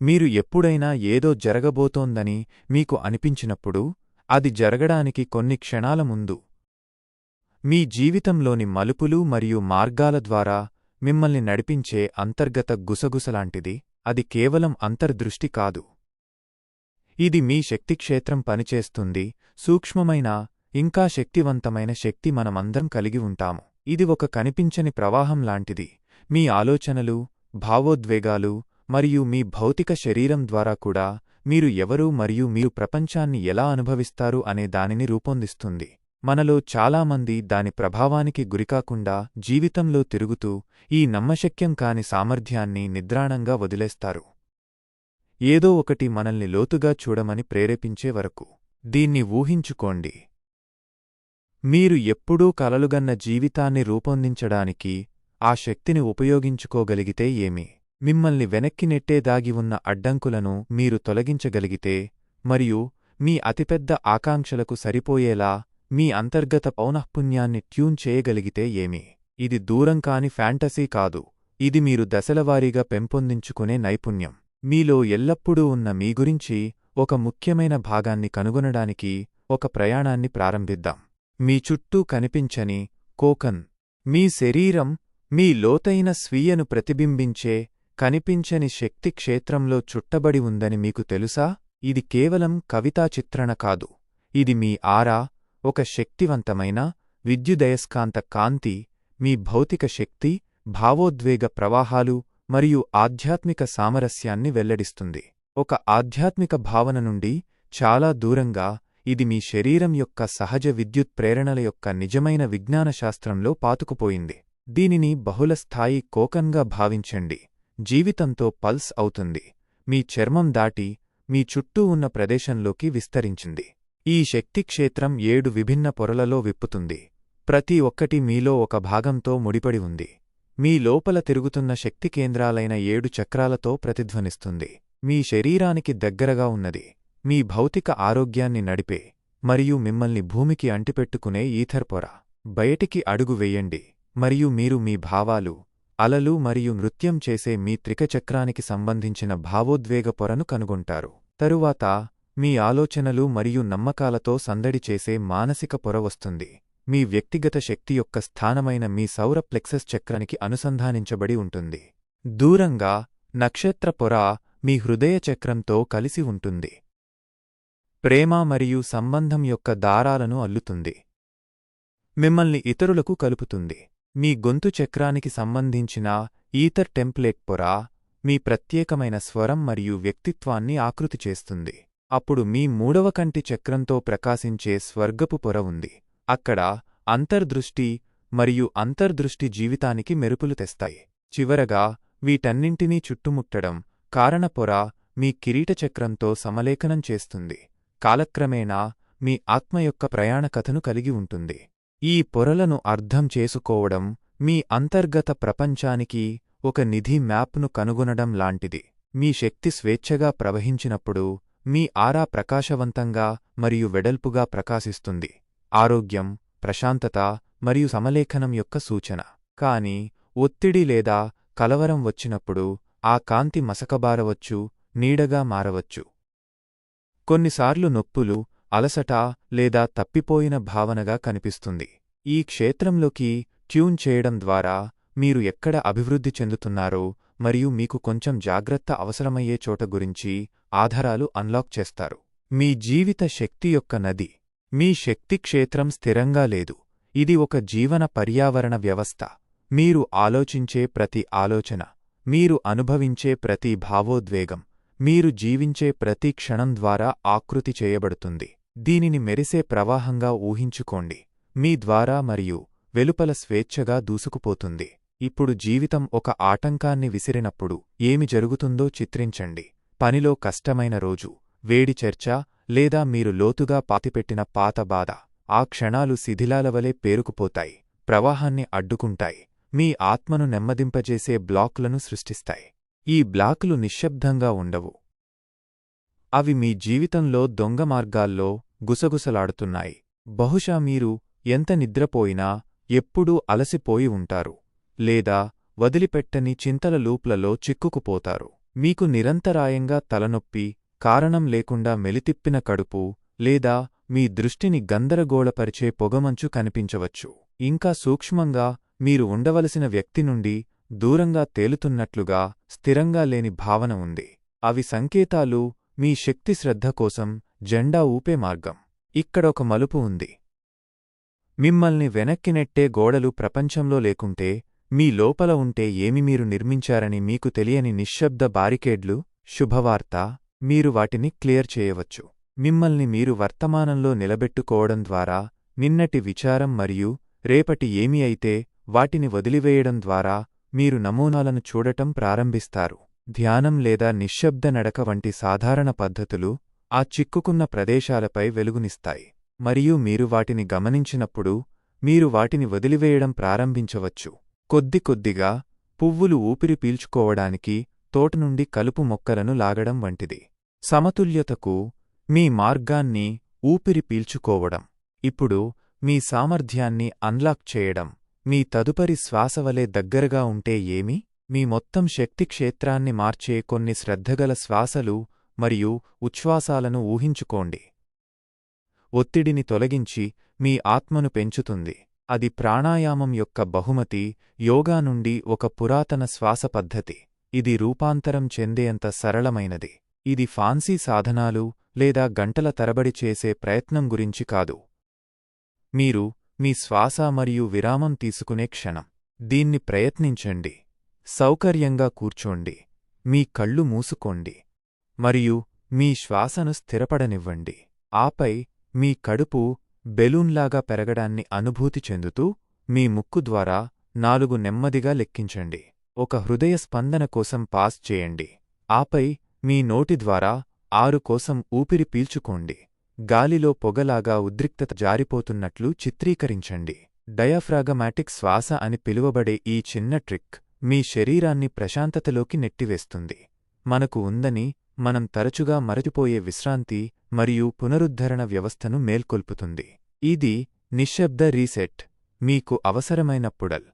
మీరు ఎప్పుడైనా ఏదో జరగబోతోందని మీకు అనిపించినప్పుడు అది జరగడానికి కొన్ని క్షణాల ముందు మీ జీవితంలోని మలుపులు మరియు మార్గాల ద్వారా మిమ్మల్ని నడిపించే అంతర్గత గుసగుసలాంటిది. అది కేవలం అంతర్దృష్టి కాదు. ఇది మీ శక్తిక్షేత్రం పనిచేస్తుంది. సూక్ష్మమైన ఇంకా శక్తివంతమైన శక్తి మనమందరం కలిగి ఉంటాము. ఇది ఒక కనిపించని ప్రవాహం లాంటిది. మీ ఆలోచనలు, భావోద్వేగాలు మరియు మీ భౌతిక శరీరం ద్వారా కూడా మీరు ఎవరు మరియు మీరు ప్రపంచాన్ని ఎలా అనుభవిస్తారు అనే దానిని రూపొందిస్తుంది. మనలో చాలామంది దాని ప్రభావానికి గురికాకుండా జీవితంలో తిరుగుతూ ఈ నమ్మశక్యం కాని సామర్థ్యాన్ని నిద్రాణంగా వదిలేస్తారు. ఏదో ఒకటి మనల్ని లోతుగా చూడమని ప్రేరేపించే వరకు. దీన్ని ఊహించుకోండి. మీరు ఎప్పుడూ కలలుగన్న జీవితాన్ని రూపొందించడానికి ఆ శక్తిని ఉపయోగించుకోగలిగితే ఏమి? మిమ్మల్ని వెనక్కి నెట్టే దాగి ఉన్న అడ్డంకులను మీరు తొలగించగలిగితే మరియు మీ అతిపెద్ద ఆకాంక్షలకు సరిపోయేలా మీ అంతర్గత పౌనఃపున్యాన్ని ట్యూన్ చేయగలిగితే ఏమి? ఇది దూరం కాని ఫ్యాంటసీ కాదు. ఇది మీరు దశలవారీగా పెంపొందించుకునే నైపుణ్యం. మీలో ఎల్లప్పుడూ ఉన్న మీ గురించి ఒక ముఖ్యమైన భాగాన్ని కనుగొనడానికి ఒక ప్రయాణాన్ని ప్రారంభిద్దాం. మీ చుట్టూ కనిపించని కోకన్, మీ శరీరం మీ లోతైన స్వీయను ప్రతిబింబించే కనిపించని శక్తి క్షేత్రంలో చుట్టబడి ఉందని మీకు తెలుసా? ఇది కేవలం కవితా చిత్రణ కాదు. ఇది మీ ఆరా, ఒక శక్తివంతమైన విద్యుదయస్కాంత కాంతి, మీ భౌతిక శక్తి, భావోద్వేగ ప్రవాహాలు మరియు ఆధ్యాత్మిక సామరస్యాన్ని వెల్లడిస్తుంది. ఒక ఆధ్యాత్మిక భావన నుండి చాలా దూరంగా ఇది మీ శరీరం యొక్క సహజ విద్యుత్ ప్రేరణల యొక్క నిజమైన విజ్ఞానశాస్త్రంలో పాతుకుపోయింది. దీనిని బహుళస్థాయి కోకన్గా భావించండి. జీవితంతో పల్స్ అవుతుంది. మీ చర్మం దాటి మీ చుట్టూ ఉన్న ప్రదేశంలోకి విస్తరించింది. ఈ శక్తిక్షేత్రం 7 విభిన్న పొరలలో విప్పుతుంది. ప్రతి ఒక్కటి మీలో ఒక భాగంతో ముడిపడి ఉంది. మీ లోపల తిరుగుతున్న శక్తి కేంద్రాలైన 7 చక్రాలతో ప్రతిధ్వనిస్తుంది. మీ శరీరానికి దగ్గరగా ఉన్నది. మీ భౌతిక ఆరోగ్యాన్ని నడిపే మరియు మిమ్మల్ని భూమికి అంటిపెట్టుకునే ఈథర్ పొర. బయటికి అడుగు వెయ్యండి మరియు మీరు మీ భావాలు, అలలు మరియు నృత్యం చేసే మీ త్రికచక్రానికి సంబంధించిన భావోద్వేగ పొరను కనుగొంటారు. తరువాత మీ ఆలోచనలు మరియు నమ్మకాలతో సందడి చేసే మానసిక పొర వస్తుంది. మీ వ్యక్తిగత శక్తి యొక్క స్థానమైన మీ సౌర ప్లెక్సస్ చక్రానికి అనుసంధానించబడి ఉంటుంది. దూరంగా నక్షత్ర పొర మీ హృదయ చక్రంతో కలిసి ఉంటుంది. ప్రేమ మరియు సంబంధం యొక్క దారాలను అల్లుతుంది. మిమ్మల్ని ఇతరులకు కలుపుతుంది. మీ గొంతు చక్రానికి సంబంధించిన ఈథర్ టెంప్లేట్ పొర మీ ప్రత్యేకమైన స్వరం మరియు వ్యక్తిత్వాన్ని ఆకృతి చేస్తుంది. అప్పుడు మీ 3వ కంటి చక్రంతో ప్రకాశించే స్వర్గపు పొర ఉంది. అక్కడ అంతర్దృష్టి మరియు అంతర్దృష్టి జీవితానికి మెరుపులు తెస్తాయి. చివరగా వీటన్నింటినీ చుట్టుముట్టడం కారణపొర మీ కిరీటచక్రంతో సమలేఖనం చేస్తుంది. కాలక్రమేణా మీ ఆత్మ యొక్క ప్రయాణ కథను కలిగి ఉంటుంది. ఈ పొరలను అర్థం చేసుకోవడం మీ అంతర్గత ప్రపంచానికి ఒక నిధి మ్యాప్ను కనుగొనడం లాంటిది. మీ శక్తి స్వేచ్ఛగా ప్రవహించినప్పుడు మీ ఆరా ప్రకాశవంతంగా మరియు వెడల్పుగా ప్రకాశిస్తుంది. ఆరోగ్యం, ప్రశాంతత మరియు సమలేఖనం యొక్క సూచన. కాని ఒత్తిడి లేదా కలవరం వచ్చినప్పుడు ఆ కాంతి మసకబారవచ్చు, నీడగా మారవచ్చు. కొన్నిసార్లు నొప్పులు, అలసట లేదా తప్పిపోయిన భావనగా కనిపిస్తుంది. ఈ క్షేత్రంలోకి ట్యూన్ చేయడం ద్వారా మీరు ఎక్కడ అభివృద్ధి చెందుతున్నారో మరియు మీకు కొంచెం జాగ్రత్త అవసరమయ్యే చోట గురించి ఆధారాలు అన్లాక్ చేస్తారు. మీ జీవిత శక్తి యొక్క నది. మీ శక్తిక్షేత్రం స్థిరంగా లేదు. ఇది ఒక జీవన పర్యావరణ వ్యవస్థ. మీరు ఆలోచించే ప్రతి ఆలోచన, మీరు అనుభవించే ప్రతి భావోద్వేగం, మీరు జీవించే ప్రతి క్షణం ద్వారా ఆకృతి చేయబడుతుంది. దీనిని మెరిసే ప్రవాహంగా ఊహించుకోండి. మీ ద్వారా మరియు వెలుపల స్వేచ్ఛగా దూసుకుపోతుంది. ఇప్పుడు జీవితం ఒక ఆటంకాన్ని విసిరినప్పుడు ఏమి జరుగుతుందో చిత్రించండి. పనిలో కష్టమైన రోజు, వేడి చర్చ లేదా మీరు లోతుగా పాతిపెట్టిన పాత బాధ. ఆ క్షణాలు శిథిలాలవలే పేరుకుపోతాయి, ప్రవాహాన్ని అడ్డుకుంటాయి, మీ ఆత్మను నెమ్మదింపజేసే బ్లాకులను సృష్టిస్తాయి. ఈ బ్లాకులు నిశ్శబ్దంగా ఉండవు. అవి మీ జీవితంలో దొంగ మార్గాల్లో గుసగుసలాడుతున్నాయి. బహుశా మీరు ఎంత నిద్రపోయినా ఎప్పుడూ అలసిపోయి ఉంటారు, లేదా వదిలిపెట్టని చింతల లూప్లలో చిక్కుకుపోతారు. మీకు నిరంతరాయంగా తలనొప్పి, కారణం లేకుండా మెలితిప్పిన కడుపు, లేదా మీ దృష్టిని గందరగోళపరిచే పొగమంచు కనిపించవచ్చు. ఇంకా సూక్ష్మంగా, మీరు ఉండవలసిన వ్యక్తి నుండి దూరంగా తేలుతున్నట్లుగా స్థిరంగా లేని భావన ఉంది. అవి సంకేతాలు, మీ శక్తి శ్రద్ధ కోసం జెండా ఊపే మార్గం. ఇక్కడొక మలుపు ఉంది. మిమ్మల్ని వెనక్కి నెట్టే గోడలు ప్రపంచంలో లేకుంటే, మీ లోపల ఉంటే ఏమి మీరు నిర్మించారని మీకు తెలియని నిశ్శబ్ద బారికేడ్లు. శుభవార్త, మీరు వాటిని క్లియర్ చేయవచ్చు. మిమ్మల్ని మీరు వర్తమానంలో నిలబెట్టుకోవడం ద్వారా, నిన్నటి విచారం మరియు రేపటి ఏమి అయితే వాటిని వదిలివేయడం ద్వారా మీరు నమూనాలను చూడటం ప్రారంభిస్తారు. ధ్యానం లేదా నిశ్శబ్ద నడక వంటి సాధారణ పద్ధతులు ఆ చిక్కుకున్న ప్రదేశాలపై వెలుగునిస్తాయి. మరియు మీరు వాటిని గమనించినప్పుడు మీరు వాటిని వదిలివేయడం ప్రారంభించవచ్చు. కొద్ది కొద్దిగా, పువ్వులు ఊపిరి పీల్చుకోవడానికి తోట నుండి కలుపు మొక్కలను లాగడం వంటిది. సమతుల్యతకు మీ మార్గాన్ని ఊపిరి పీల్చుకోవడం. ఇప్పుడు మీ సామర్థ్యాన్ని అన్లాక్ చేయడం మీ తదుపరి శ్వాసవలే దగ్గరగా ఉంటే ఏమి? మీ మొత్తం శక్తి క్షేత్రాన్ని మార్చే కొన్ని శ్రద్ధగల శ్వాసలు మరియు ఉచ్ఛ్వాసాలను ఊహించుకోండి. ఒత్తిడిని తొలగించి మీ ఆత్మను పెంచుతుంది. అది ప్రాణాయామం యొక్క బహుమతి, యోగా నుండి ఒక పురాతన శ్వాస పద్ధతి. ఇది రూపాంతరం చెందేంత సరళమైనది. ఇది ఫాన్సీ సాధనాలు లేదా గంటల తరబడి చేసే ప్రయత్నం గురించి కాదు. మీరు మీ శ్వాస మరియు విరామం తీసుకునే క్షణం. దీన్ని ప్రయత్నించండి. సౌకర్యంగా కూర్చోండి. మీ కళ్ళు మూసుకోండి. మరియు మీ శ్వాసను స్థిరపడనివ్వండి. ఆపై మీ కడుపు బెలూన్లాగా పెరగడాన్ని అనుభూతి చెందుతూ మీ ముక్కు ద్వారా 4 నెమ్మదిగా లెక్కించండి. ఒక హృదయ స్పందన కోసం పాస్ చేయండి. ఆపై మీ నోటి ద్వారా 6 కోసం ఊపిరి పీల్చుకోండి. గాలిలో పొగలాగా ఉద్రిక్తత జారిపోతున్నట్లు చిత్రీకరించండి. డయాఫ్రాగమాటిక్ శ్వాస అని పిలువబడే ఈ చిన్న ట్రిక్ మీ శరీరాన్ని ప్రశాంతతలోకి నెట్టివేస్తుంది. మనకు ఉందని మనం తరచుగా మరచిపోయే విశ్రాంతి మరియు పునరుద్ధరణ వ్యవస్థను మేల్కొల్పుతుంది. ఇది నిశ్శబ్ద రీసెట్. మీకు అవసరమైనప్పుడల్